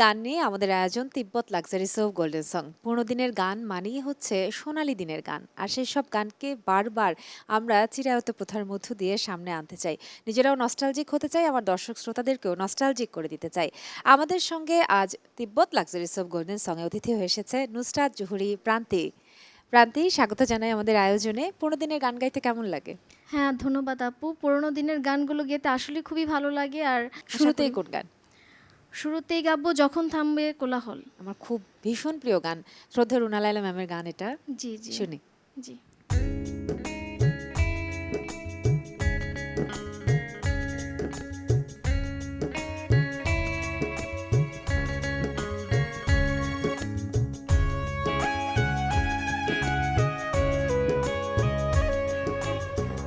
গান নিয়ে আমাদের আয়োজন তিব্বত লাক্সারি সোপ গোল্ডেন সং। পুরোনো দিনের গান মানেই হচ্ছে সোনালী দিনের গান, আর সেই সব গানকে বারবার আমরা চিরায়ত প্রথার মধ্য দিয়ে সামনে আনতে চাই। নিজেরাও নস্টালজিক হতে চাই, আমার দর্শক শ্রোতাদেরকেও নস্টালজিক করে দিতে চাই। আমাদের সঙ্গে আজ তিব্বত লাক্সারি সোপ গোল্ডেন সং এ অতিথি হয়ে এসেছে নুসরাত জহুরি প্রান্তি। প্রান্তি, স্বাগত জানাই আমাদের আয়োজনে। পুরোনো দিনের গান গাইতে কেমন লাগে? হ্যাঁ, ধন্যবাদ আপু। পুরোনো দিনের গানগুলো গেতে আসলে খুবই ভালো লাগে। আর শুরুতেই কোন গান? শুরুতেই গাবো যখন থামবে কোলাহল। আমার খুব ভীষণ প্রিয় গান, শ্রদ্ধা রুনা লায়লা ম্যামের গান এটা। জি জি শুনি। জি।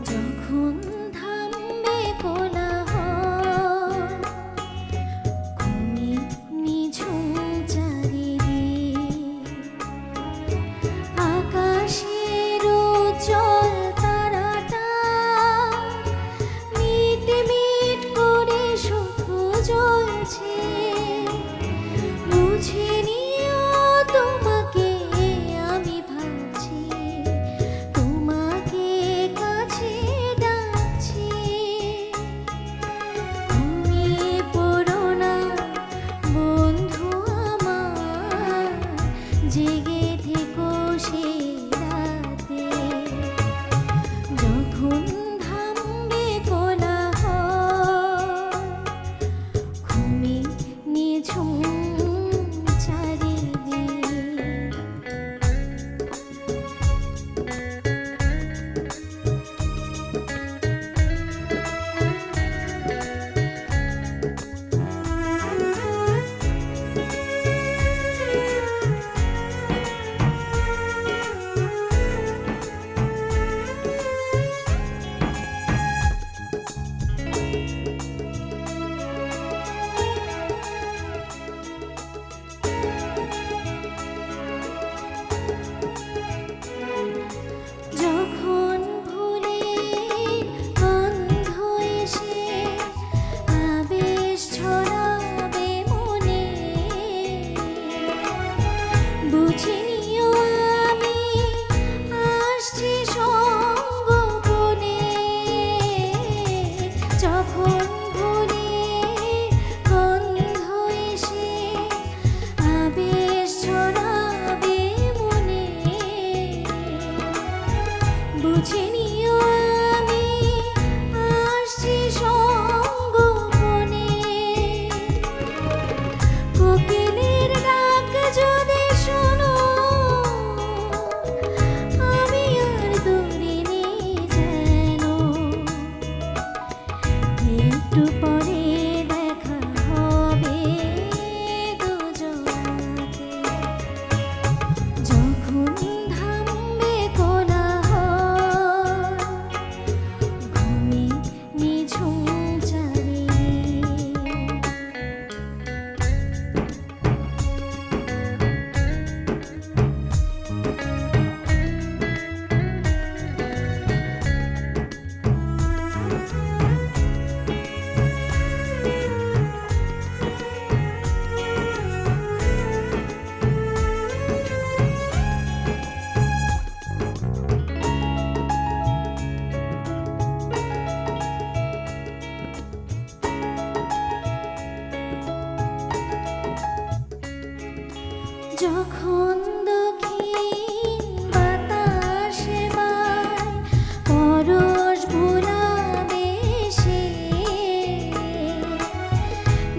যখন থামবে কোলাহল, ঘুমে নিঝুম চারিদিক, আকাশের উজ্জ্বল তারাটা মিট মিট করে শুধু জ্বলছে। বুঝে নিও তোমাকে আমি ভাবছি, তোমাকে কাছে ডাকছি। ঘুমিয়ে পড়ো না বন্ধু আমার, জেগে থেকো সেই রাতে। যখন থামবে কোলাহল, ঘুমে নিঝুম চারিদিক। যখন ভুলের গন্ধ এসে আবেশ ছড়াবে মনে, বুঝে নিও আমি আসছি সঙ্গোপনে। যখন ভুলের গন্ধ এসে আবেশ ছড়াবে মনে, বুঝে নিও আমি আসছি সঙ্গোপনে। কোকিলের ডাক যদি শোনো, আমি আর দূরে নেই যেন। একটু পরে দেখা হবে দুজনাতে। যখন থামবে কোলাহল, ঘুমে নিঝুম চারিদিক। যখন দক্ষিণ বাতাসে বায় পরশ ভুলাবে সে,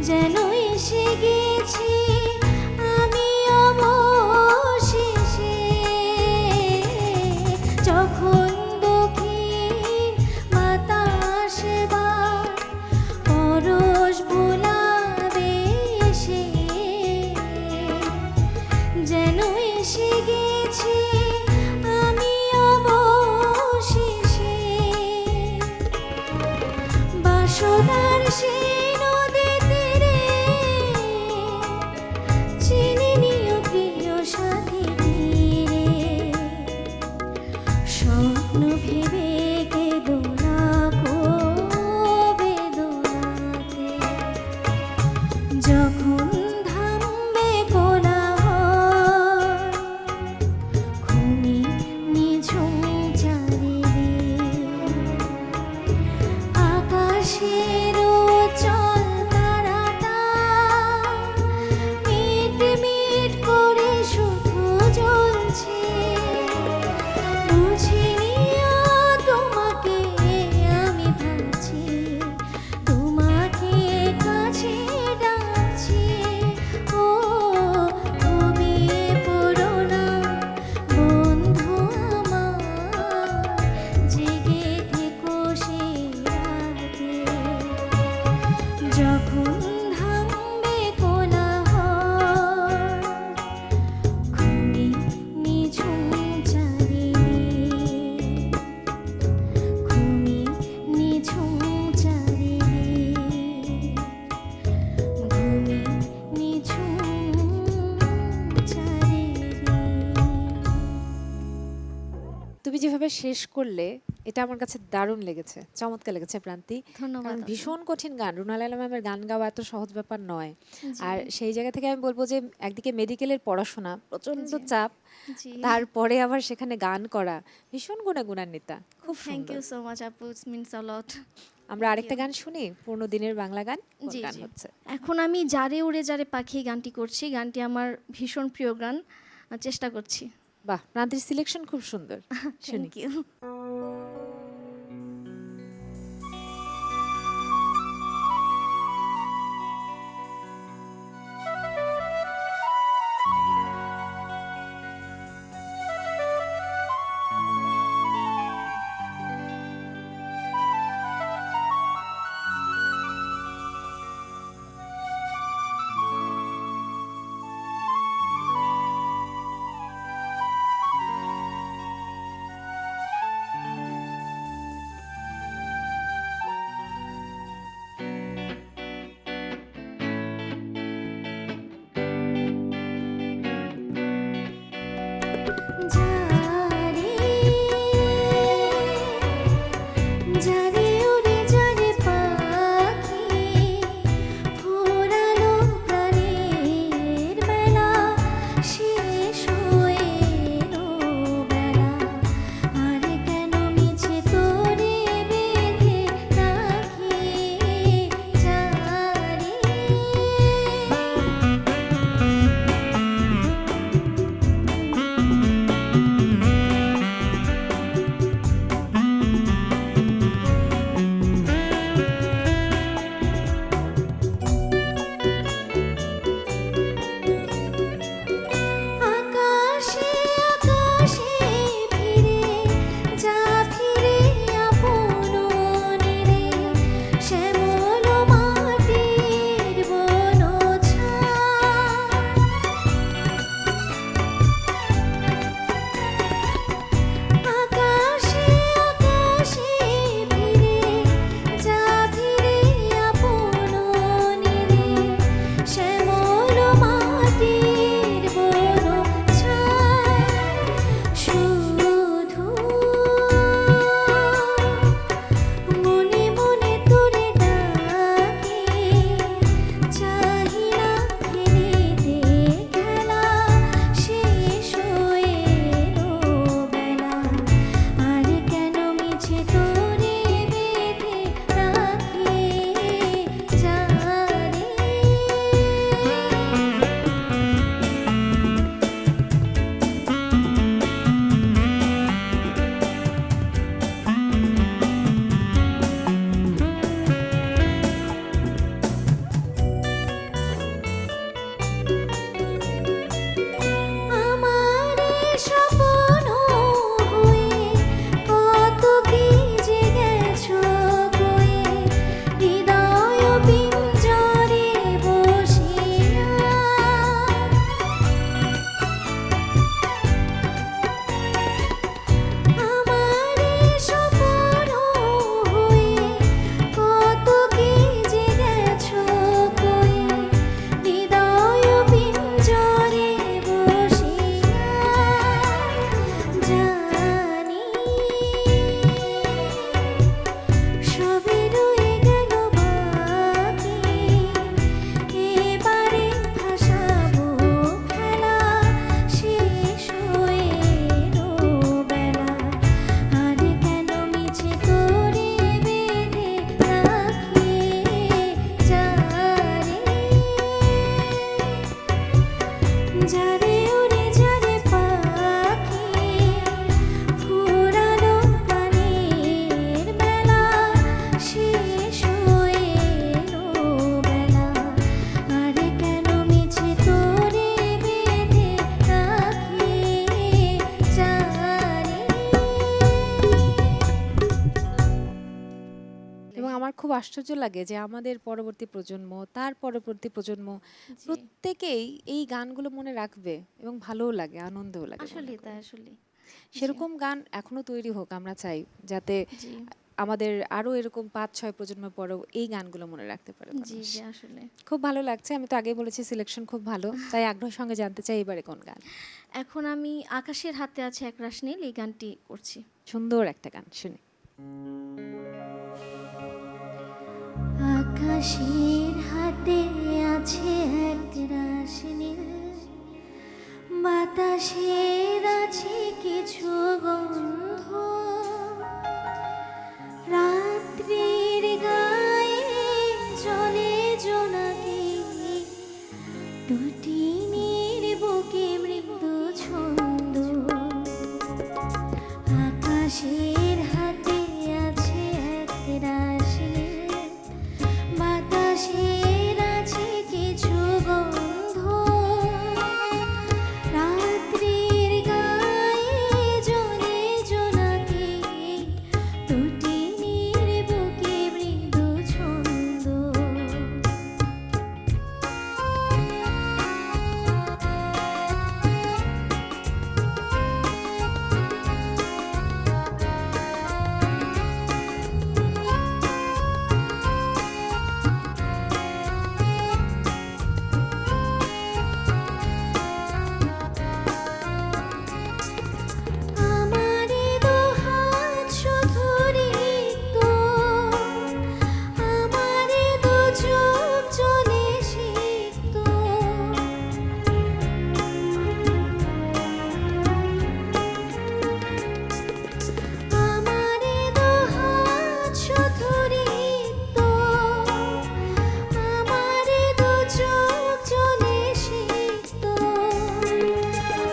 যেন এসে গেছি আমি অবশেষে। যখন দক্ষিণ বাতাসে বায় পরশ ভুলাবে সে, যেন এসে গেছি আমি অবশেষে। বাসনার সেই নদী তীরে চিনে নিও প্রিয় সাথী তীরে। স্বপ্ন ভেবে কেঁদো না গো বেদনাতে। যখন থাম তুমি যেভাবে শেষ করলে এটা আমার কাছে দারুণ লেগেছে, চমৎকার লেগেছে প্রান্তি। ধন্যবাদ কারণ আপু। ভীষণ কঠিন গান, রুনা লায়লা ম্যামের গান গাওয়া এত সহজ ব্যাপার নয়। জি, আর সেই জায়গা থেকে আমি বলবো যে একদিকে মেডিকেলের পড়াশোনা প্রচন্ড জি, চাপ, জি। তারপরে আবার সেখানে গান করা, ভীষণ গুণান্বিতা, খুব থ্যাংক সুন্দর। ইউ সো মাচ আপু, ইটস মিনস আ লট। আমরা থ্যাংক আরেকটা ইউ। গান শুনি, পুরনো দিনের বাংলা গান। কোন জি, গান জি। হচ্ছে? এখন আমি যারে উড়ে যারে পাখি গানটি করছি। গানটি আমার ভীষণ প্রিয় গান। চেষ্টা করছি। বাহ, প্রান্তির সিলেকশন খুব সুন্দর, শুনি। Thank you. যারে যারে উড়ে যারে পাখি ফুরালো প্রাণের মেলা শেষ হয়ে এলো বেলা আর কেন মিছে তোরে বেঁধে রাখি যারে আকাশে আকাশে ফিরে যা ফিরে আপন নীরে শ্যামল মাটির বনছায়া আকাশে আকাশে ফিরে যা ফিরে আপন নীরে শ্যামল মাটির বনছায়া শুধু মনে মনে তোরে ডাকি চাহিনা ফেরিতে খেলা শেষ হয়ে এলো বেলা আর কেন মিছে তোরে বেঁধে রাখি যারে আমারে স্বপ্ন হয়ে কত কি যে গেছো গয়ে হৃদয় পিঞ্জরে বসিয়া আমারে স্বপ্ন হয়ে কত কি যে গেছো গয়ে হৃদয় পিঞ্জরে বসিয়া জানি সবে রয়ে গেল বাকি এবারে ভাসাবো খেলা শেষ হয়ে এলো বেলা আর কেন মিছে তোরে বেঁধে রাখি যারে যারে উড়ে যারে পাখি ফুরালো প্রাণের মেলা শেষ হয়ে এলো বেলা আর কেন মিছে তোরে বেঁধে রাখি যারে। এবং আমার খুব আশ্চর্য লাগে যে আমাদের পরবর্তী প্রজন্ম, তার পরবর্তী প্রজন্ম জি, প্রত্যেকেই এই গানগুলো মনে রাখবে এবং ভালোও লাগে, আনন্দও লাগে মনে আসলেই করে। তাই আসলেই। সেরকম গান এখনো তৈরি হোক, আমরা চাই, যাতে জি, আমাদের আরো এরকম ৫-৬ প্রজন্ম পরেও এই গানগুলো মনে রাখতে পারে জি মানুষ। জি আসলে খুব ভালো লাগছে। আমি তো আগেই বলেছি সিলেকশন খুব ভালো। তাই আগ্রহের সঙ্গে জানতে চাই এবারে কোন গান? এখন আমি আকাশের হাতে আছে একরাশ নীল এই গানটি করছি। সুন্দর একটা গান শুনি। আকাশের হাতে আছে একরাশ নীল, বাতাসের আছে কিছু গন্ধ, রাত্রির গায়ে জলে জোনাকি, টুটিনির বুকে মৃদু ছন্দ। আকাশের হাতে আছে একরাশ নীল, বাতাসের আছে কিছু গন্ধ, রাত্রির গায়ে জলে জোনাকি, টুটিনির বুকে মৃদু ছন্দ। আমারে দুহাত শুধু রিক্ত, আমারে দু চোখ জলে সিক্ত, আমারে দুহাত শুধু রিক্ত, আমারে দু চোখ জলে সিক্ত,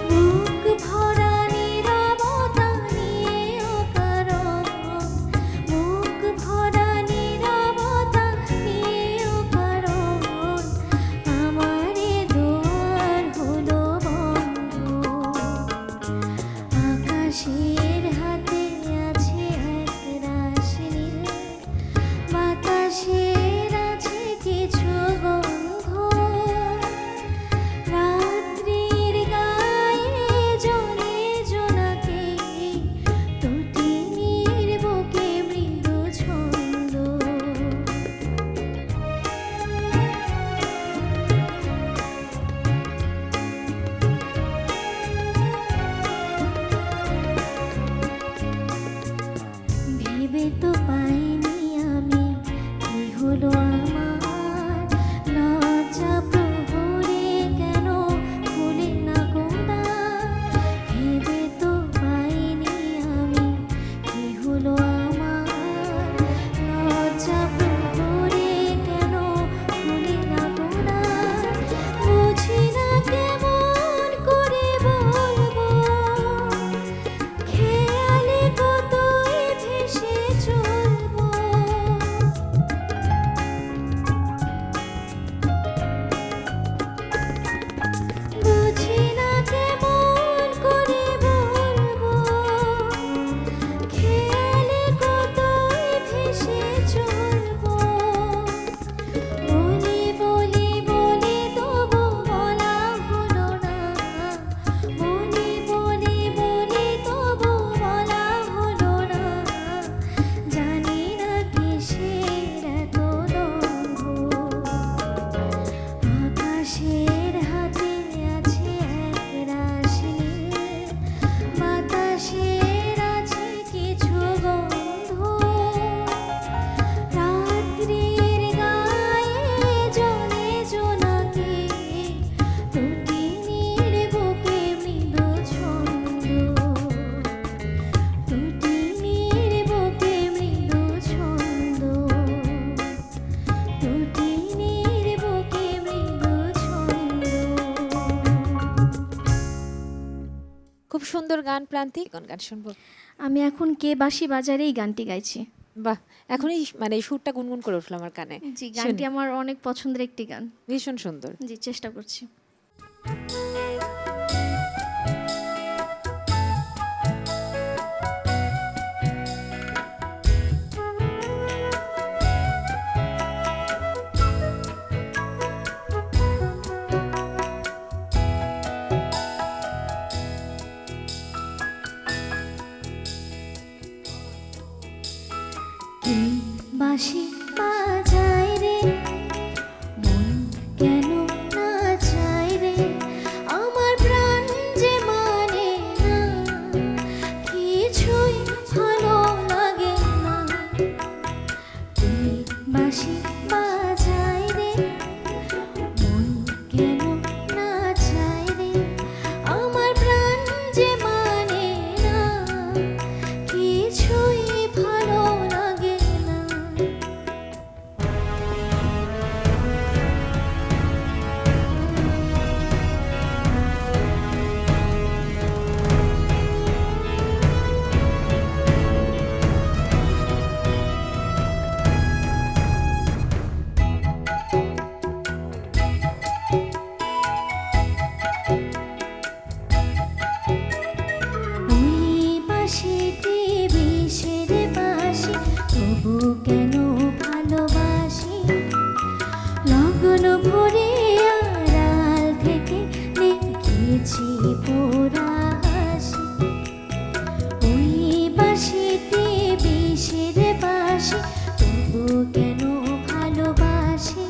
বুক ভরা নীরবতা নিয়ে অকারণ, বুক ভরা নীরবতা নিয়ে অকারণ, আমারে দুয়ার হলো বন্ধ। আকাশের হাতে আছে একরাশ নীল, বাতাসের আছে কিছু গন্ধ, রাত্রির গায়ে জলে জোনাকি, টুটিনির বুকে মৃদু ছন্দ। ভেবে তো পাইনি আমি কি হলো আমার, লজ্জা প্রহরে কেন খুলে না গোনা, ভেবে তো পাইনি আমি কি হলো আমার, লজ্জা প্রহরে কেন খুলে না গোনা, বুঝি না কেমন করে বলবো, খেয়ালে কতই ভেসে চলবো। বুঝি না কেমন করে বলবো, খেয়ালে কতই ভেসে চলবো। বলি বলি বলি তবু বলা হলো না, বলি বলি বলি তবু বলা হলো না, জানি না কিসের এত দম্ভ। আকাশের হাতে আছে একরাশ নীল, বাতাসের আছে কিছু গন্ধ, রাত্রির গায়ে জলে জোনাকি, টুটিনির বুকে মৃদু ছন্দ, টুটিনির বুকে মৃদু ছন্দ, টুটিনির বুকে মৃদু ছন্দ। খুব সুন্দর গান প্রান্তিক। কোন গান শুনবো? আমি এখন কে বাঁশি বাজারে এই গানটি গাইছি। বাহ! এখনই মানে এই সুরটা গুনগুন করে উঠলো আমার কানে। জি শুনি। গানটি আমার অনেক পছন্দের একটি গান। ভীষণ সুন্দর। জি চেষ্টা করছি। বাঁশি বাজায় রে, মন কেন না চায় রে, আমার প্রাণ যে মানে না, কিছুই ভালো লাগে না। এই বাঁশি বাজায় রে, মন কেন না চায় রে, আমার প্রাণ যে মানে না, কিছুই ভালো লাগে না। ওই বাঁশিটি বিষের বাঁশি, তবু কেন ভালোবাসি, লগন ভরে আড়াল থেকে দেখেছি পোড়া হাসি। ওই বাঁশিটি বিষের বাঁশি, তবু কেন ভালোবাসি,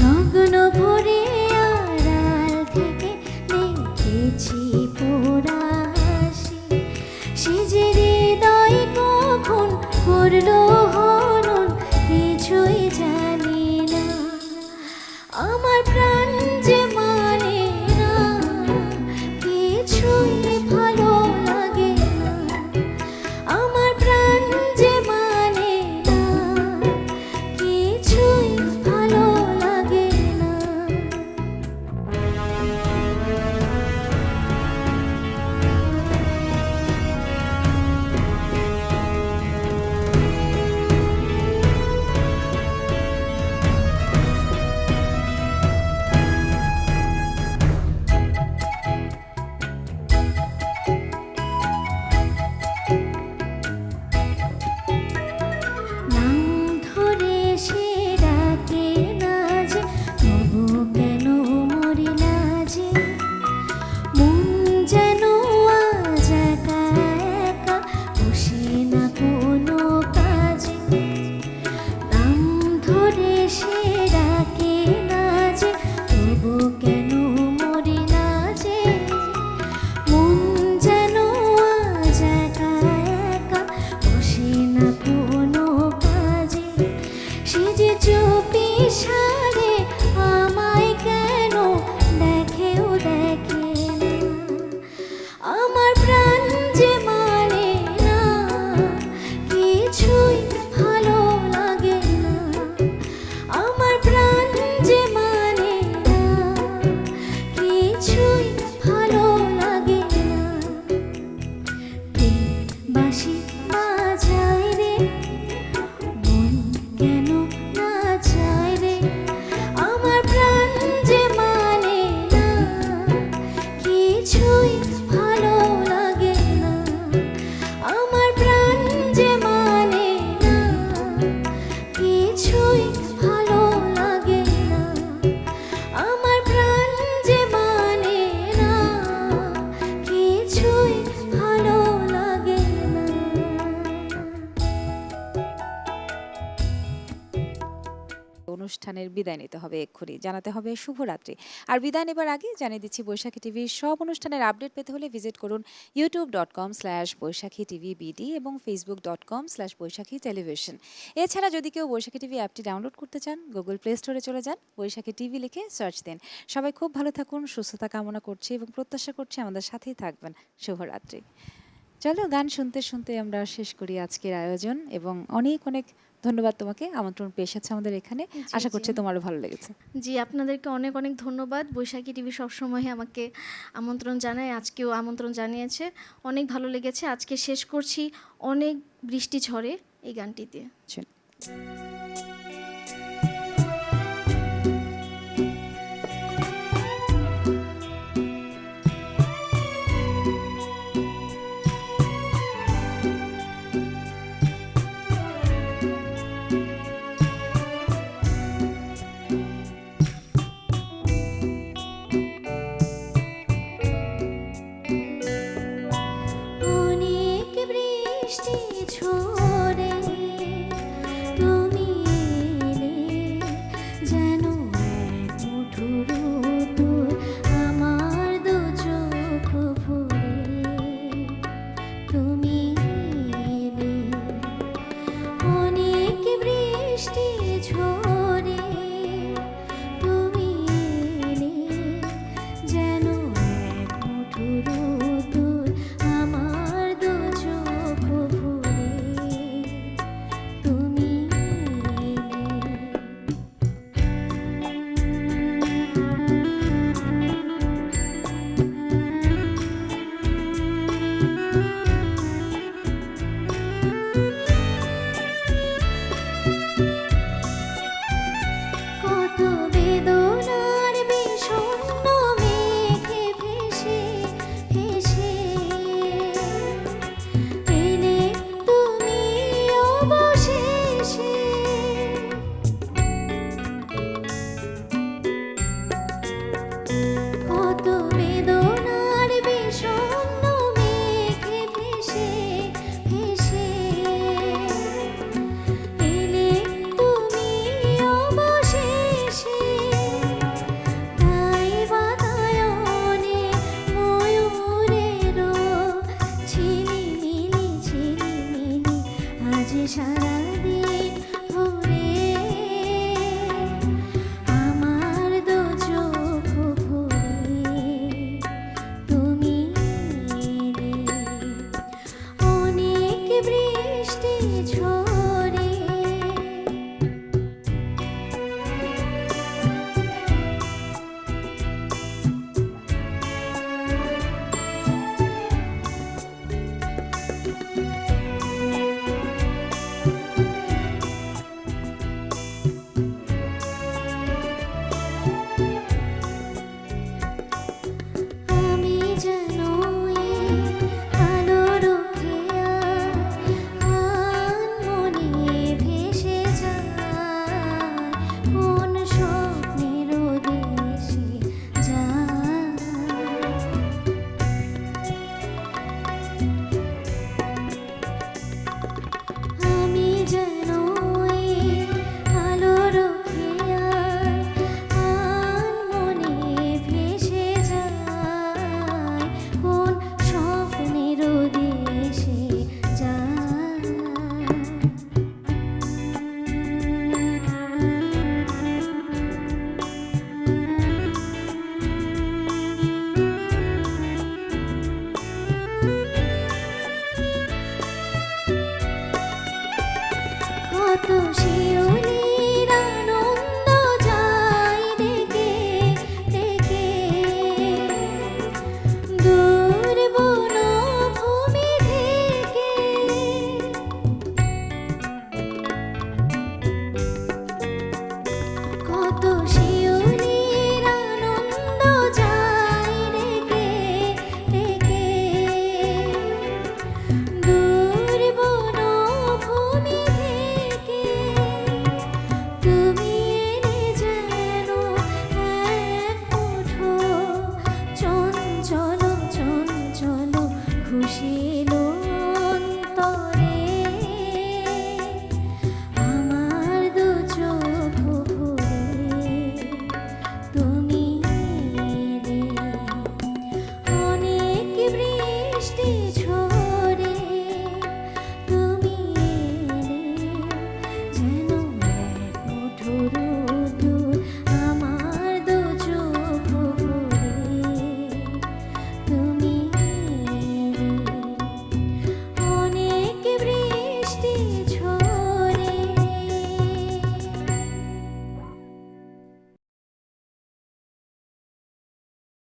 লগন ভরে আড়াল থেকে দেখেছি পোড়া হাসি। সে যে হৃদয় কখন করলো হরণ, কিছুই জানি না, আমার প্রাণ যে মানে না, কিছুই ভালো লাগে না, আমার প্রাণ যে মানে না, কিছুই ভালো লাগে না। নাম ধরে সে ডাকে না যে, তবু কেন মরি না যে, মন যেন আজ একা একা বসে না কোনো কাজে। নাম ধরে সে ডাকে না যে, তবু কেন মরি না যে, মন যেন আজ একা একা বসে না কোনো কাজে। সে যে চুপি সারে আমায় কেন দেখেও দেখে না, আমার প্রাণ যে মানে না, কিছুই ভালো লাগে না, আমার প্রাণ যে মানে না, কিছুই ভালো লাগে না। এই বাঁশি বাজায় রে, মন কেন না চায় রে, আমার প্রাণ যে মানে না, কিছুই ভালো লাগে না, আমার প্রাণ যে মানে না, কিছুই ভালো লাগে না, আমার প্রাণ যে মানে না, কিছুই ভালো লাগে না। অনুষ্ঠানের বিদায় নিতে হবে এক্ষুনি, জানাতে হবে শুভরাত্রি। আর বিদায় নেবার আগে জানিয়ে দিচ্ছি, বৈশাখী টিভির সব অনুষ্ঠানের আপডেট পেতে হলে ভিজিট করুন youtube.com/বৈশাখী টিভি বিডি এবং facebook.com/বৈশাখী টেলিভিশন। এছাড়া যদি কেউ বৈশাখী টিভি অ্যাপটি ডাউনলোড করতে চান, গুগল প্লে স্টোরে চলে যান, বৈশাখী টিভি লিখে সার্চ দিন। সবাই খুব ভালো থাকুন, সুস্থতা কামনা করছি এবং প্রত্যাশা করছি আমাদের সাথেই থাকবেন। শুভরাত্রি। চলো, গান শুনতে শুনতে আমরা শেষ করি আজকের আয়োজন এবং অনেক অনেক ধন্যবাদ তোমাকে, আমন্ত্রণ পেয়ে এসেছে আমাদের এখানে। আশা করছি তোমারও ভালো লেগেছে। জি, আপনাদেরকে অনেক অনেক ধন্যবাদ। বৈশাখী টিভি সবসময় আমাকে আমন্ত্রণ জানায়, আজকেও আমন্ত্রণ জানিয়েছে, অনেক ভালো লেগেছে। আজকে শেষ করছি অনেক বৃষ্টি ঝড়ে এই গানটিতে। শুন। সারাদিন ভরে আমার দু চোখ ভরে তুমি এলে অনেক বৃষ্টি ঝরে আমি যেন এই আলোর খেয়া মনে ভেসে যায় কোন স্বপ্নের দেশে যায় আমি যেন এই আলোর খেয়া মনে ভেসে যায় কোন স্বপ্নের দেশে যায় কত শিউলির আনন্দ যায় ডেকে ডেকে দূর বনভূমি থেকে কত শিউলির আনন্দ যায় ডেকে ডেকে দূর বনভূমি থেকে তুমি এলে যেন এক মুঠো চঞ্চল চঞ্চল খুশি এলো